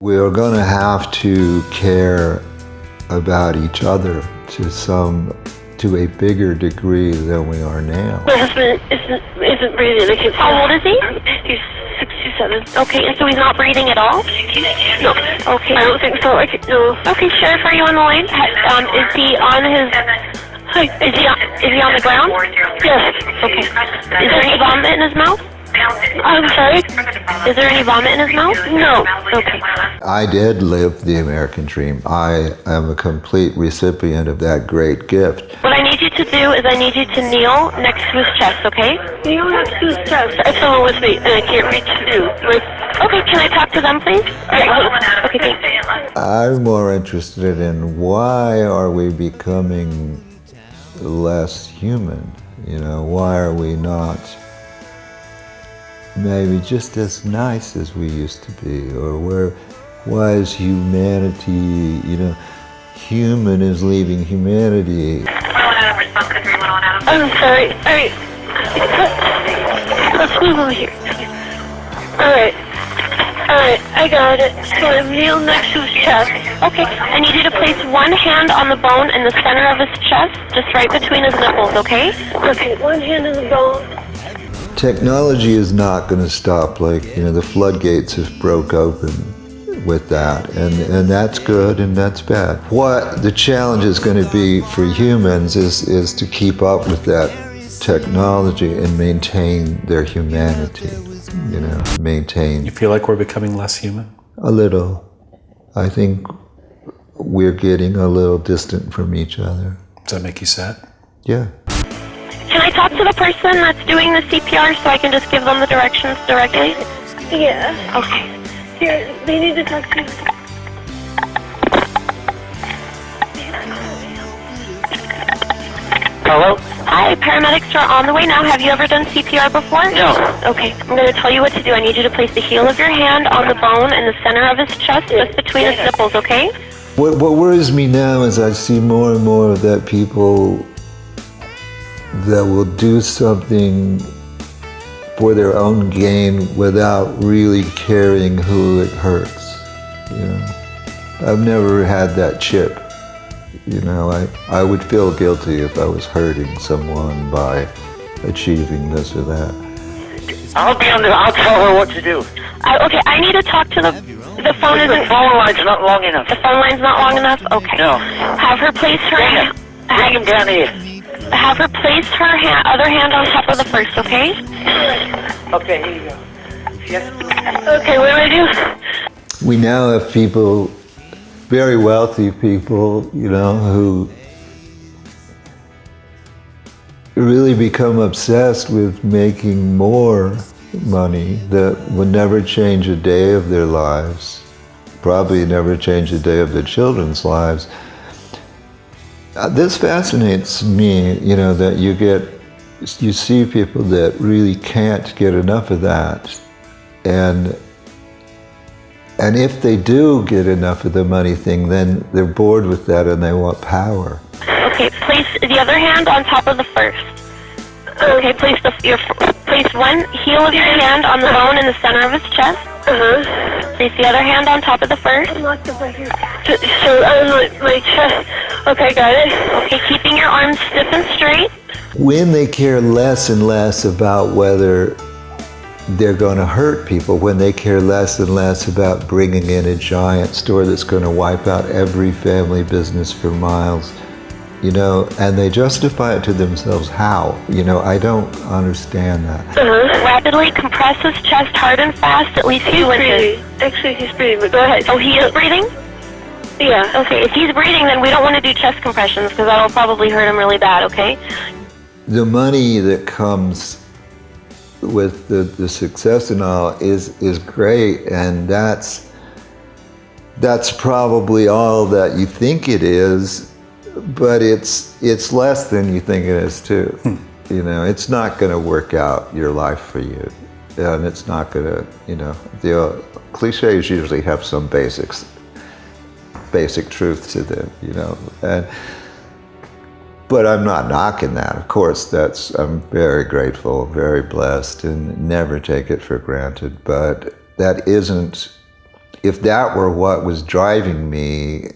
We are going to have to care about each other to a bigger degree than we are now. My husband isn't breathing. I can't. How old is he? He's 67. Okay, and so he's not breathing at all? No. Okay. I don't think so. No. Okay, Sheriff, are you on the line? Is he on his... Is he on the ground? Yes. Okay. Is there any vomit in his mouth? I'm sorry? Is there any vomit in his mouth? No. Okay. I did live the American dream. I am a complete recipient of that great gift. What I need you to do is I need you to kneel next to his chest, okay? You don't have to do his chest. I have someone with me, and I can't reach you. Okay, can I talk to them, please? Okay, thanks. I'm more interested in why are we becoming less human? You know, why are we not maybe just as nice as we used to be? Or why is humanity, human is leaving humanity? I'm sorry. Let's move over here. Alright, I got it. So I'm kneeled next to his chest. Okay, I need you to place one hand on the bone in the center of his chest, just right between his nipples, okay? Okay, one hand in the bone. Technology is not going to stop. The floodgates have broke open with that, and that's good and that's bad. What the challenge is going to be for humans is to keep up with that technology and maintain their humanity, maintain. You feel like we're becoming less human? A little. I think we're getting a little distant from each other. Does that make you sad? Yeah. Can I talk to the person that's doing the CPR so I can just give them the directions directly? Yeah. Okay. Here, they need to talk to you. Hello? Hi, paramedics are on the way now. Have you ever done CPR before? No. Okay, I'm going to tell you what to do. I need you to place the heel of your hand on the bone in the center of his chest, just between his nipples, okay? What worries me now is I see more and more of that people that will do something for their own gain without really caring who it hurts. I've never had that chip. I would feel guilty if I was hurting someone by achieving this or that. I'll tell her what to do. Okay, I need to talk to the phone isn't... The phone line's not long enough. The phone line's not long enough? Okay. No. Have her place her... Bring him down here. Have her place her other hand on top of the first, okay? Okay, here you go. Yes. Okay, what do I do? We now have people, very wealthy people, who really become obsessed with making more money that would never change a day of their lives, probably never change a day of their children's lives. This fascinates me, that you see people that really can't get enough of that. And if they do get enough of the money thing, then they're bored with that and they want power. Okay, place the other hand on top of the first. Okay, place one heel of your hand on the bone in the center of his chest. Place the other hand on top of the first. I'm locked up right here. So on my chest. Okay, got it. Okay, keeping your arms stiff and straight. When they care less and less about whether they're going to hurt people, when they care less and less about bringing in a giant store that's going to wipe out every family business for miles, and they justify it to themselves. How? I don't understand that. Rapidly compress his chest hard and fast, at least 2 inches. Breathing. Actually, he's breathing, but go ahead. Oh, he is breathing? Yeah. Okay, if he's breathing, then we don't want to do chest compressions because that'll probably hurt him really bad, okay? The money that comes with the success and all is great, and that's probably all that you think it is, but it's less than you think it is too. It's not going to work out your life for you, and it's not going to, the cliches usually have some basic truth to them, but I'm not knocking that. Of course, I'm very grateful, very blessed, and never take it for granted. But that isn't if that were what was driving me,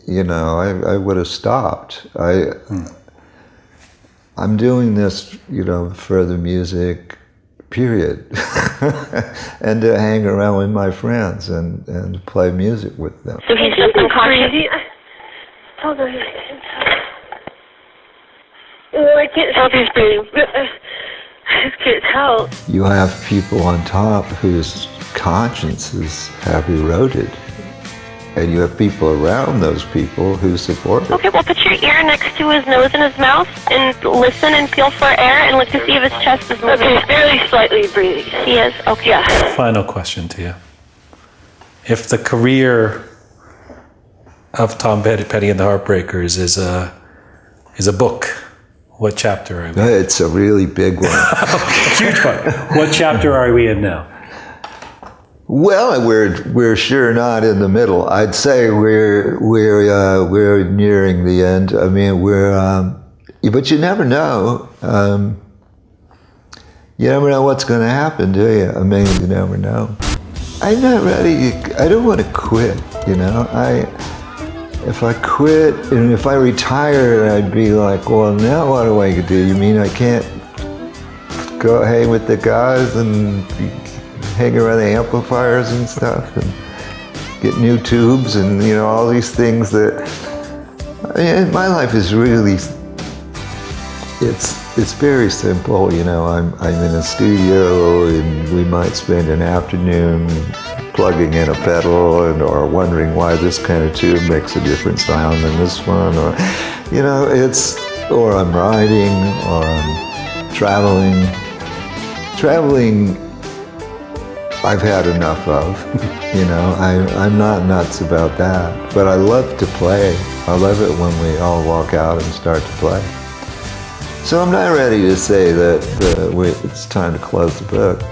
you know, I would have stopped. I'm doing this, you know, for the music, period. And to hang around with my friends and play music with them. So he's just unconscious. Hold on. I can't tell if he's breathing. I just can't tell. You have people on top whose consciences have eroded. And you have people around those people who support it. Okay, well, put your ear next to his nose and his mouth and listen and feel for air and look to see if his chest is moving. Okay, he's barely slightly breathing. He is? Okay. Yeah. Final question to you. If the career of Tom Petty and the Heartbreakers is a book, what chapter are we in? It's a really big one. Huge one. What chapter are we in now? Well, we're sure not in the middle. I'd say we're nearing the end. I mean, but you never know. You never know what's going to happen, do you? I mean, you never know. I'm not ready. I don't want to quit. You know, if I quit and if I retire, I'd be like, well, now what do I do? You mean I can't go hang with the guys and hang around the amplifiers and stuff and get new tubes and, you know, all these things that, I mean, my life is really, it's very simple, you know. I'm in a studio and we might spend an afternoon plugging in a pedal or wondering why this kind of tube makes a different sound than this one, or, you know, or I'm riding or I'm traveling. I've had enough of, you know. I'm not nuts about that, but I love to play. I love it when we all walk out and start to play. So I'm not ready to say that it's time to close the book.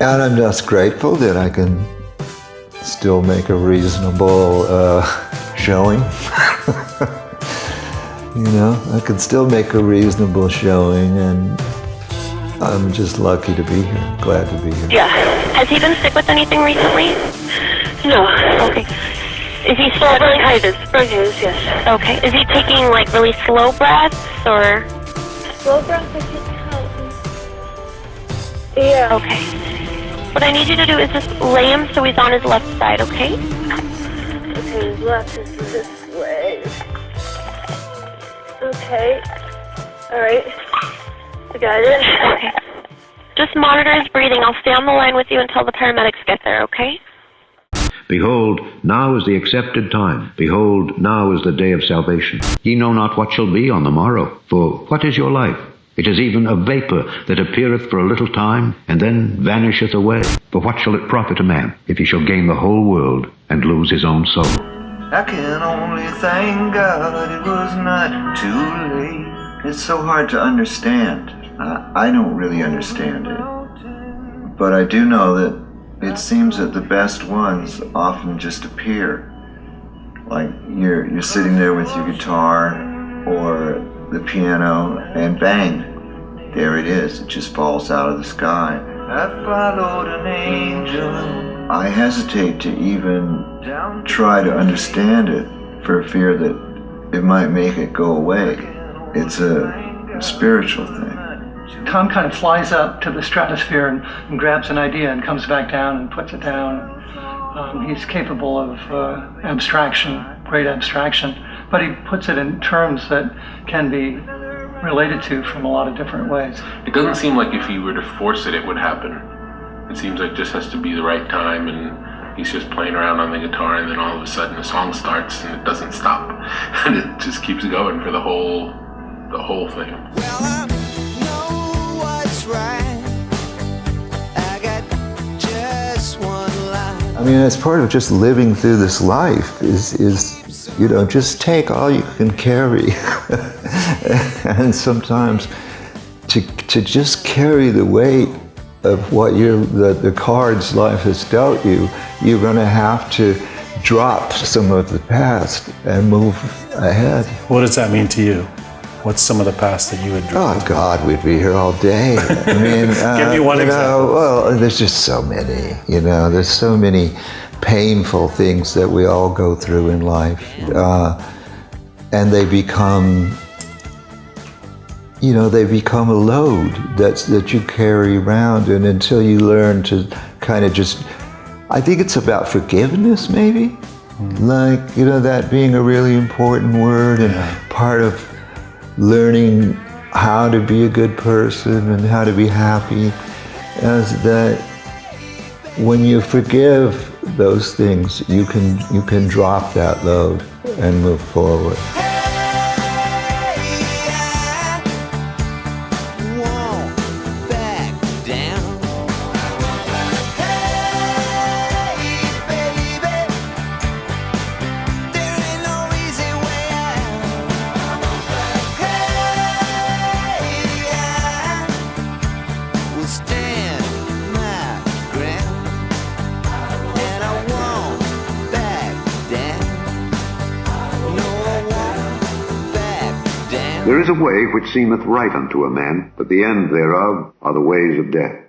And I'm just grateful that I can still make a reasonable showing. You know, I can still make a reasonable showing, and I'm just lucky to be here. Glad to be here. Yeah. Has he been sick with anything recently? No. Okay. Is he still Bronchitis, yes. Okay. Is he taking like really slow breaths or? Slow breath, I can tell. Yeah. Okay. What I need you to do is just lay him so he's on his left side, okay? Okay, his left is this way. Okay. Alright. I got it. Okay. Just monitor his breathing. I'll stay on the line with you until the paramedics get there, okay? Behold, now is the accepted time. Behold, now is the day of salvation. Ye know not what shall be on the morrow. For what is your life? It is even a vapor that appeareth for a little time, and then vanisheth away. For what shall it profit a man, if he shall gain the whole world, and lose his own soul? I can only thank God it was not too late. It's so hard to understand. I don't really understand it. But I do know that it seems that the best ones often just appear. Like you're sitting there with your guitar or the piano and bang, there it is. It just falls out of the sky. I followed an angel. I hesitate to even try to understand it for fear that it might make it go away. It's a spiritual thing. Tom kind of flies up to the stratosphere and grabs an idea and comes back down and puts it down. He's capable of abstraction, great abstraction, but he puts it in terms that can be related to from a lot of different ways. It doesn't seem like if he were to force it, it would happen. It seems like it just has to be the right time, and he's just playing around on the guitar, and then all of a sudden the song starts and it doesn't stop. And it just keeps going for the whole thing. Well, I know what's right. I got just one life. I mean, as part of just living through this life is you know, just take all you can carry. And sometimes to just carry the weight of what the cards life has dealt you, you're going to have to drop some of the past and move ahead. What does that mean to you? What's some of the past that you would draw? Oh God, we'd be here all day. I mean, Give me one example. Well, there's just so many. There's so many painful things that we all go through in life, and they become, a load that you carry around, and until you learn to kind of just, I think it's about forgiveness, maybe. Like, that being a really important word, and part of learning how to be a good person and how to be happy, is that when you forgive those things, you can drop that load and move forward. There is a way which seemeth right unto a man, but the end thereof are the ways of death.